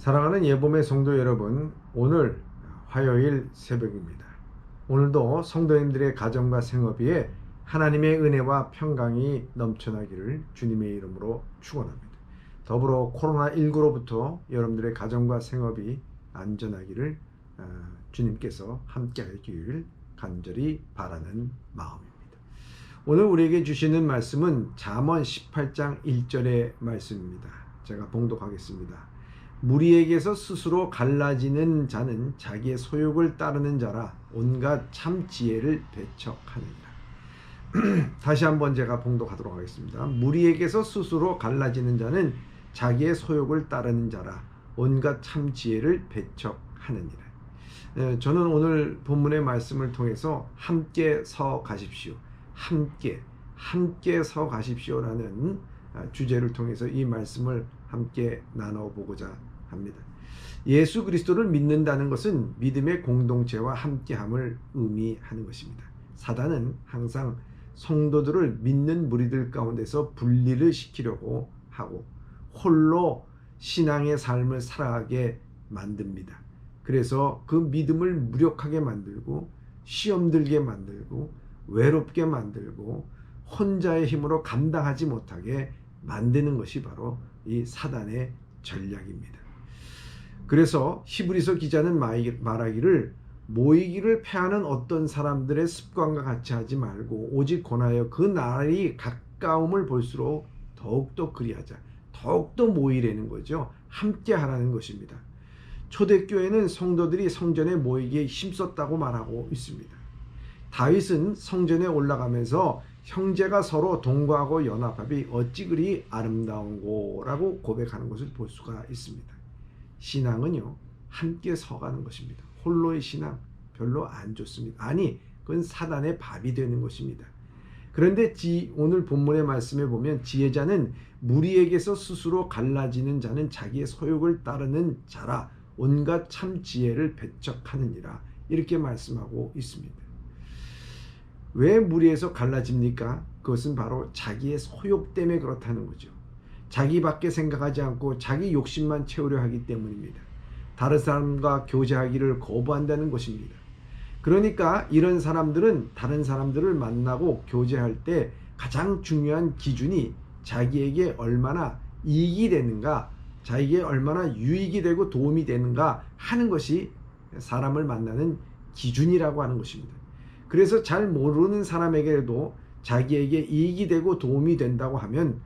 사랑하는 예봄의 성도 여러분, 오늘 화요일 새벽입니다. 오늘도 성도님들의 가정과 생업에 하나님의 은혜와 평강이 넘쳐나기를 주님의 이름으로 축원합니다. 더불어 코로나19로부터 여러분들의 가정과 생업이 안전하기를 주님께서 함께하기를 간절히 바라는 마음입니다. 오늘 우리에게 주시는 말씀은 잠언 18장 1절의 말씀입니다. 제가 봉독하겠습니다. 무리에게서 스스로 갈라지는 자는 자기의 소욕을 따르는 자라 온갖 참 지혜를 배척하느니라. 다시 한번 제가 봉독하도록 하겠습니다. 무리에게서 스스로 갈라지는 자는 자기의 소욕을 따르는 자라 온갖 참 지혜를 배척하느니라. 저는 오늘 본문의 말씀을 통해서 함께 서 가십시오. 함께 서 가십시오라는 주제를 통해서 이 말씀을 함께 나눠보고자 합니다. 예수 그리스도를 믿는다는 것은 믿음의 공동체와 함께함을 의미하는 것입니다. 사단은 항상 성도들을 믿는 무리들 가운데서 분리를 시키려고 하고 홀로 신앙의 삶을 살아가게 만듭니다. 그래서 그 믿음을 무력하게 만들고 시험 들게 만들고 외롭게 만들고 혼자의 힘으로 감당하지 못하게 만드는 것이 바로 이 사단의 전략입니다. 그래서 히브리서 기자는 말하기를 모이기를 패하는 어떤 사람들의 습관과 같이 하지 말고 오직 권하여 그 날이 가까움을 볼수록 더욱더 그리하자. 더욱더 모이라는 거죠. 함께 하라는 것입니다. 초대교회는 성도들이 성전에 모이기에 힘썼다고 말하고 있습니다. 다윗은 성전에 올라가면서 형제가 서로 동거하고 연합합이 어찌 그리 아름다운고라고 고백하는 것을 볼 수가 있습니다. 신앙은요, 함께 서가는 것입니다. 홀로의 신앙 별로 안 좋습니다. 아니, 그건 사단의 밥이 되는 것입니다. 그런데 오늘 본문의 말씀에 보면 지혜자는 무리에게서 스스로 갈라지는 자는 자기의 소욕을 따르는 자라 온갖 참 지혜를 배척하느니라 이렇게 말씀하고 있습니다. 왜 무리에서 갈라집니까? 그것은 바로 자기의 소욕 때문에 그렇다는 거죠. 자기밖에 생각하지 않고 자기 욕심만 채우려 하기 때문입니다. 다른 사람과 교제하기를 거부한다는 것입니다. 그러니까 이런 사람들은 다른 사람들을 만나고 교제할 때 가장 중요한 기준이 자기에게 얼마나 이익이 되는가, 자기에게 얼마나 유익이 되고 도움이 되는가 하는 것이 사람을 만나는 기준이라고 하는 것입니다. 그래서 잘 모르는 사람에게도 자기에게 이익이 되고 도움이 된다고 하면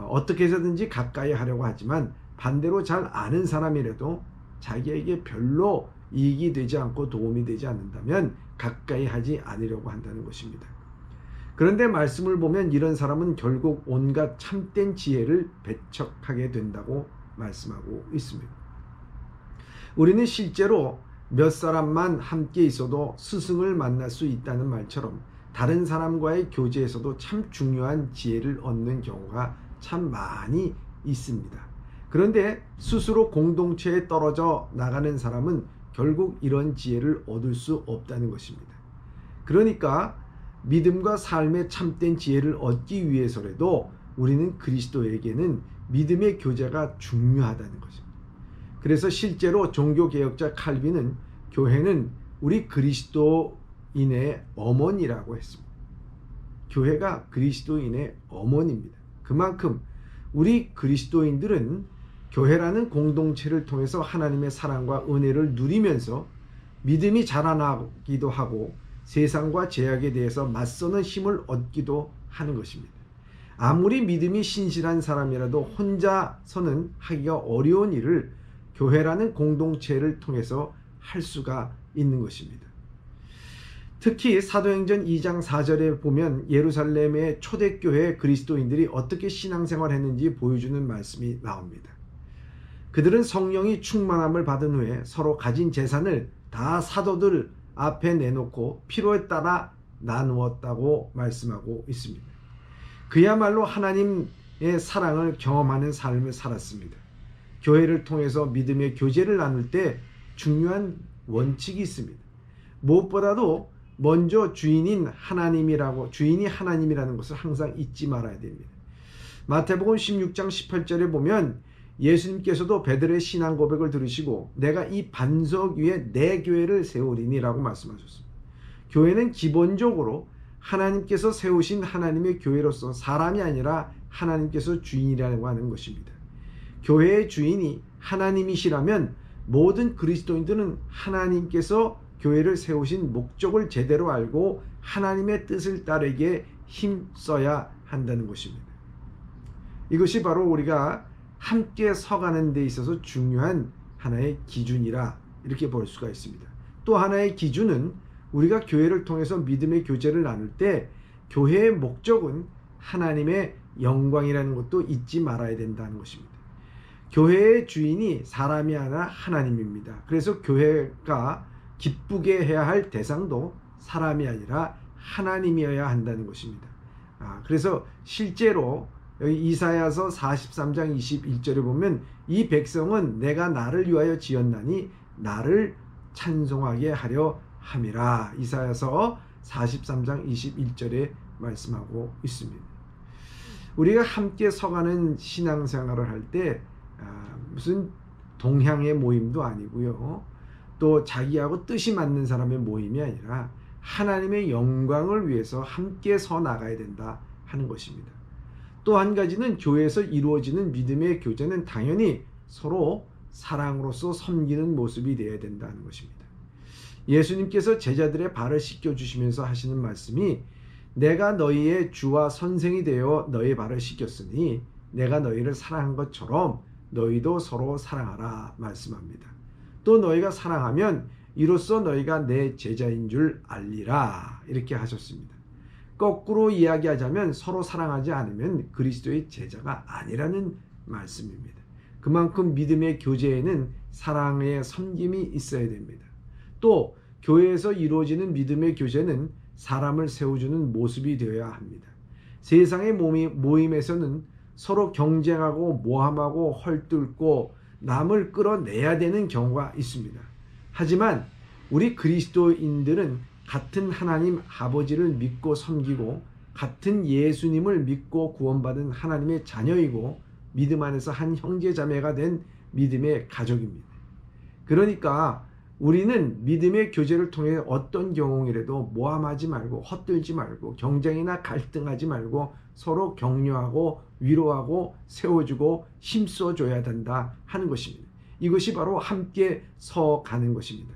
어떻게 해서든지 가까이 하려고 하지만 반대로 잘 아는 사람이라도 자기에게 별로 이익이 되지 않고 도움이 되지 않는다면 가까이 하지 않으려고 한다는 것입니다. 그런데 말씀을 보면 이런 사람은 결국 온갖 참된 지혜를 배척하게 된다고 말씀하고 있습니다. 우리는 실제로 몇 사람만 함께 있어도 스승을 만날 수 있다는 말처럼 다른 사람과의 교제에서도 참 중요한 지혜를 얻는 경우가 참 많이 있습니다. 그런데 스스로 공동체에 떨어져 나가는 사람은 결국 이런 지혜를 얻을 수 없다는 것입니다. 그러니까 믿음과 삶의 참된 지혜를 얻기 위해서라도 우리는 그리스도에게는 믿음의 교제가 중요하다는 것입니다. 그래서 실제로 종교개혁자 칼빈은 교회는 우리 그리스도인의 어머니라고 했습니다. 교회가 그리스도인의 어머니입니다. 그만큼 우리 그리스도인들은 교회라는 공동체를 통해서 하나님의 사랑과 은혜를 누리면서 믿음이 자라나기도 하고 세상과 제약에 대해서 맞서는 힘을 얻기도 하는 것입니다. 아무리 믿음이 신실한 사람이라도 혼자서는 하기가 어려운 일을 교회라는 공동체를 통해서 할 수가 있는 것입니다. 특히 사도행전 2장 4절에 보면 예루살렘의 초대교회 그리스도인들이 어떻게 신앙생활을 했는지 보여주는 말씀이 나옵니다. 그들은 성령이 충만함을 받은 후에 서로 가진 재산을 다 사도들 앞에 내놓고 필요에 따라 나누었다고 말씀하고 있습니다. 그야말로 하나님의 사랑을 경험하는 삶을 살았습니다. 교회를 통해서 믿음의 교제를 나눌 때 중요한 원칙이 있습니다. 무엇보다도 먼저 주인이 하나님이라는 것을 항상 잊지 말아야 됩니다. 마태복음 16장 18절에 보면 예수님께서도 베드로의 신앙 고백을 들으시고 내가 이 반석 위에 내 교회를 세우리니라고 말씀하셨습니다. 교회는 기본적으로 하나님께서 세우신 하나님의 교회로서 사람이 아니라 하나님께서 주인이라고 하는 것입니다. 교회의 주인이 하나님이시라면 모든 그리스도인들은 하나님께서 교회를 세우신 목적을 제대로 알고 하나님의 뜻을 따르기에 힘써야 한다는 것입니다. 이것이 바로 우리가 함께 서가는 데 있어서 중요한 하나의 기준이라 이렇게 볼 수가 있습니다. 또 하나의 기준은 우리가 교회를 통해서 믿음의 교제를 나눌 때 교회의 목적은 하나님의 영광이라는 것도 잊지 말아야 된다는 것입니다. 교회의 주인이 사람이 아니라 하나님입니다. 그래서 교회가 기쁘게 해야 할 대상도 사람이 아니라 하나님이어야 한다는 것입니다. 그래서 실제로 여기 이사야서 43장 21절에 보면 이 백성은 내가 나를 위하여 지었나니 나를 찬송하게 하려 함이라. 이사야서 43장 21절에 말씀하고 있습니다. 우리가 함께 서가는 신앙생활을 할 때 무슨 동향의 모임도 아니고요. 또 자기하고 뜻이 맞는 사람의 모임이 아니라 하나님의 영광을 위해서 함께 서 나가야 된다 하는 것입니다. 또 한 가지는 교회에서 이루어지는 믿음의 교제는 당연히 서로 사랑으로서 섬기는 모습이 되어야 된다는 것입니다. 예수님께서 제자들의 발을 씻겨주시면서 하시는 말씀이 내가 너희의 주와 선생이 되어 너희 발을 씻겼으니 내가 너희를 사랑한 것처럼 너희도 서로 사랑하라 말씀합니다. 또 너희가 사랑하면 이로써 너희가 내 제자인 줄 알리라 이렇게 하셨습니다. 거꾸로 이야기하자면 서로 사랑하지 않으면 그리스도의 제자가 아니라는 말씀입니다. 그만큼 믿음의 교제에는 사랑의 섬김이 있어야 됩니다. 또 교회에서 이루어지는 믿음의 교제는 사람을 세워주는 모습이 되어야 합니다. 세상의 모임에서는 서로 경쟁하고 모함하고 헐뜯고 남을 끌어내야 되는 경우가 있습니다. 하지만 우리 그리스도인들은 같은 하나님 아버지를 믿고 섬기고 같은 예수님을 믿고 구원받은 하나님의 자녀이고 믿음 안에서 한 형제자매가 된 믿음의 가족입니다. 그러니까 우리는 믿음의 교제를 통해 어떤 경우이라도 모함하지 말고 헛들지 말고 경쟁이나 갈등하지 말고 서로 격려하고 위로하고 세워주고 힘써줘야 된다 하는 것입니다. 이것이 바로 함께 서가는 것입니다.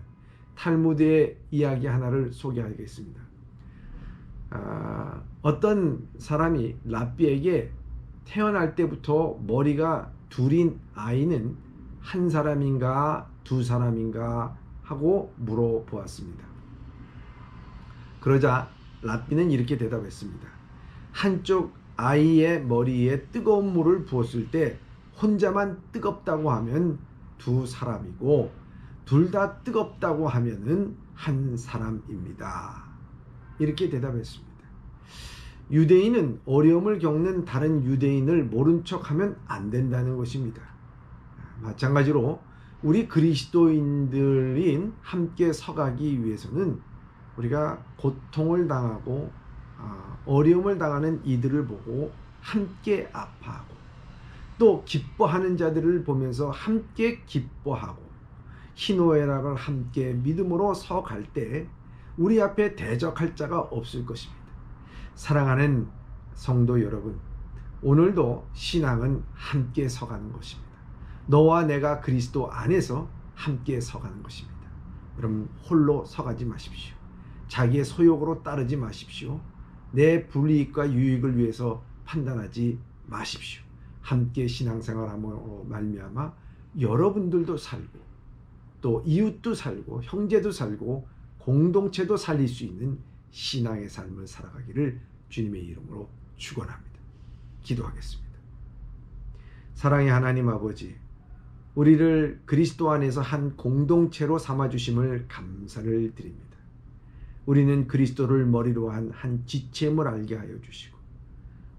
탈무드의 이야기 하나를 소개하겠습니다. 어떤 사람이 랍비에게 태어날 때부터 머리가 둘인 아이는 한 사람인가 두 사람인가 하고 물어보았습니다. 그러자 랍비는 이렇게 대답했습니다. 한쪽 아이의 머리에 뜨거운 물을 부었을 때 혼자만 뜨겁다고 하면 두 사람이고 둘 다 뜨겁다고 하면은 한 사람입니다. 이렇게 대답했습니다. 유대인은 어려움을 겪는 다른 유대인을 모른 척하면 안 된다는 것입니다. 마찬가지로 우리 그리스도인들인 함께 서가기 위해서는 우리가 고통을 당하고 어려움을 당하는 이들을 보고 함께 아파하고 또 기뻐하는 자들을 보면서 함께 기뻐하고 희노애락을 함께 믿음으로 서갈 때 우리 앞에 대적할 자가 없을 것입니다. 사랑하는 성도 여러분, 오늘도 신앙은 함께 서가는 것입니다. 너와 내가 그리스도 안에서 함께 서가는 것입니다. 여러분 홀로 서가지 마십시오. 자기의 소욕으로 따르지 마십시오. 내 불이익과 유익을 위해서 판단하지 마십시오. 함께 신앙생활함으로 말미암아 여러분들도 살고 또 이웃도 살고 형제도 살고 공동체도 살릴 수 있는 신앙의 삶을 살아가기를 주님의 이름으로 축원합니다. 기도하겠습니다. 사랑의 하나님 아버지, 우리를 그리스도 안에서 한 공동체로 삼아주심을 감사를 드립니다. 우리는 그리스도를 머리로 한 지체임을 알게 하여 주시고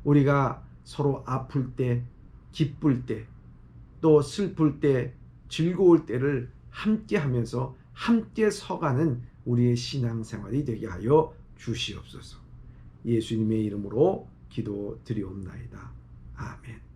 우리가 서로 아플 때, 기쁠 때, 또 슬플 때, 즐거울 때를 함께 하면서 함께 서가는 우리의 신앙생활이 되게 하여 주시옵소서. 예수님의 이름으로 기도드리옵나이다. 아멘.